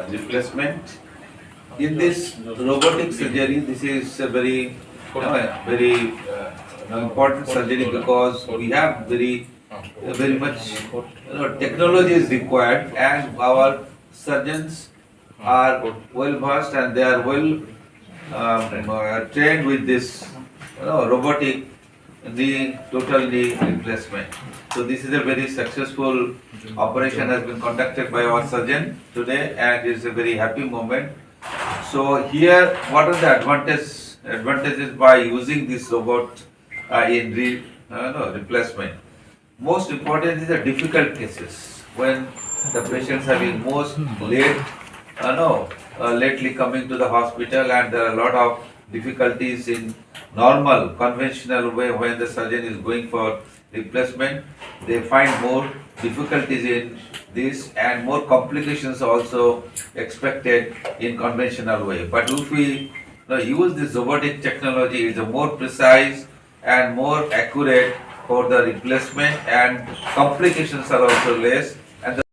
replacement. In this robotic surgery, this is a very important surgery because we have very much technology is required, and our surgeons are well versed and they are well trained with this robotic total knee replacement. So this is a very successful operation has been conducted by our surgeon today, and it's a very happy moment. So here, what are the advantages by using this robot in replacement? Most important is the difficult cases when the patients have been most lately coming to the hospital, and there are a lot of difficulties in normal conventional way. When the surgeon is going for replacement, they find more difficulties in this and more complications also expected in conventional way. But if we use this robotic technology, it's a more precise and more accurate for the replacement, and complications are also less. And the